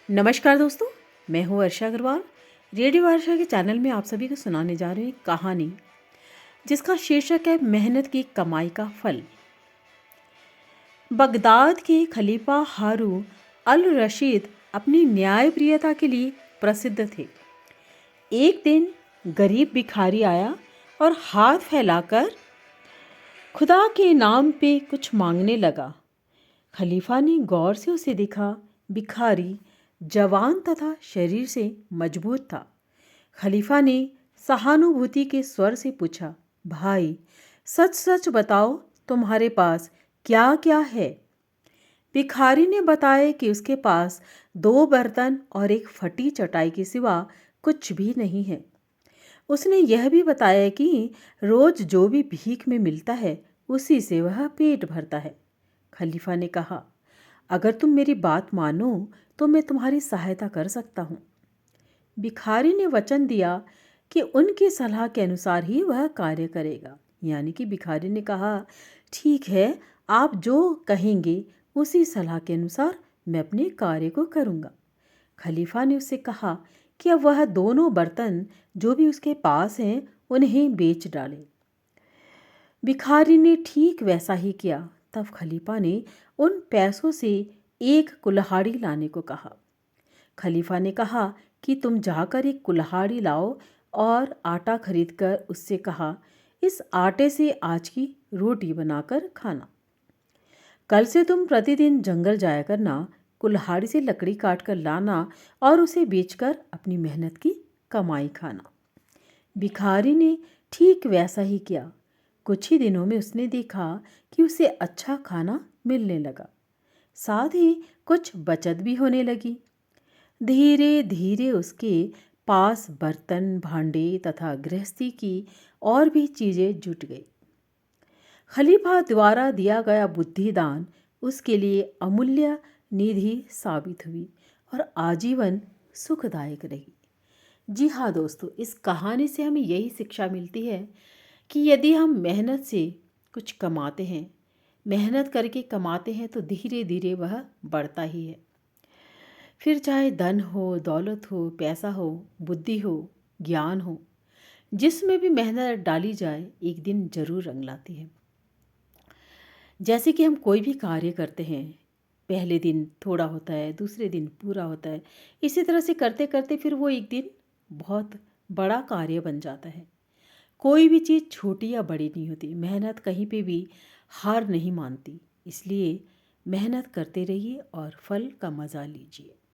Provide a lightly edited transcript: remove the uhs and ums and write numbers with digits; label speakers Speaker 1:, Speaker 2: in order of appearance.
Speaker 1: नमस्कार दोस्तों, मैं हूँ वर्षा अग्रवाल। रेडियो वर्षा के चैनल में आप सभी को सुनाने जा रही हूँ एक कहानी जिसका शीर्षक है मेहनत की कमाई का फल। बगदाद के खलीफा हारून अल रशीद अपनी न्यायप्रियता के लिए प्रसिद्ध थे। एक दिन गरीब भिखारी आया और हाथ फैलाकर खुदा के नाम पे कुछ मांगने लगा। खलीफा ने गौर से उसे देखा। भिखारी जवान तथा शरीर से मजबूत था। खलीफा ने सहानुभूति के स्वर से पूछा, भाई सच सच बताओ, तुम्हारे पास क्या क्या है? भिखारी ने बताया कि उसके पास 2 बर्तन और एक फटी चटाई के सिवा कुछ भी नहीं है। उसने यह भी बताया कि रोज जो भी भीख में मिलता है उसी से वह पेट भरता है। खलीफा ने कहा, अगर तुम मेरी बात मानो तो मैं तुम्हारी सहायता कर सकता हूँ। भिखारी ने वचन दिया कि उनकी सलाह के अनुसार ही वह कार्य करेगा। यानी कि भिखारी ने कहा, ठीक है, आप जो कहेंगे उसी सलाह के अनुसार मैं अपने कार्य को करूँगा। खलीफा ने उससे कहा कि अब वह दोनों बर्तन जो भी उसके पास हैं उन्हें बेच डाले। भिखारी ने ठीक वैसा ही किया। तब खलीफा ने उन पैसों से एक कुल्हाड़ी लाने को कहा। खलीफा ने कहा कि तुम जाकर एक कुल्हाड़ी लाओ और आटा खरीदकर उससे कहा, इस आटे से आज की रोटी बनाकर खाना। कल से तुम प्रतिदिन जंगल जाया करना, कुल्हाड़ी से लकड़ी काट कर लाना और उसे बेचकर अपनी मेहनत की कमाई खाना। भिखारी ने ठीक वैसा ही किया। कुछ ही दिनों में उसने देखा कि उसे अच्छा खाना मिलने लगा, साथ ही कुछ बचत भी होने लगी। धीरे धीरे उसके पास बर्तन, भांडे तथा गृहस्थी की और भी चीज़ें जुट गई। खलीफा द्वारा दिया गया बुद्धिदान उसके लिए अमूल्य निधि साबित हुई और आजीवन सुखदायक रही। जी हाँ दोस्तों, इस कहानी से हमें यही शिक्षा मिलती है कि यदि हम मेहनत से कुछ कमाते हैं, मेहनत करके कमाते हैं, तो धीरे धीरे वह बढ़ता ही है। फिर चाहे धन हो, दौलत हो, पैसा हो, बुद्धि हो, ज्ञान हो, जिसमें भी मेहनत डाली जाए एक दिन जरूर रंग लाती है। जैसे कि हम कोई भी कार्य करते हैं, पहले दिन थोड़ा होता है, दूसरे दिन पूरा होता है। इसी तरह से करते करते फिर वो एक दिन बहुत बड़ा कार्य बन जाता है। कोई भी चीज़ छोटी या बड़ी नहीं होती। मेहनत कहीं पे भी हार नहीं मानती। इसलिए मेहनत करते रहिए और फल का मज़ा लीजिए।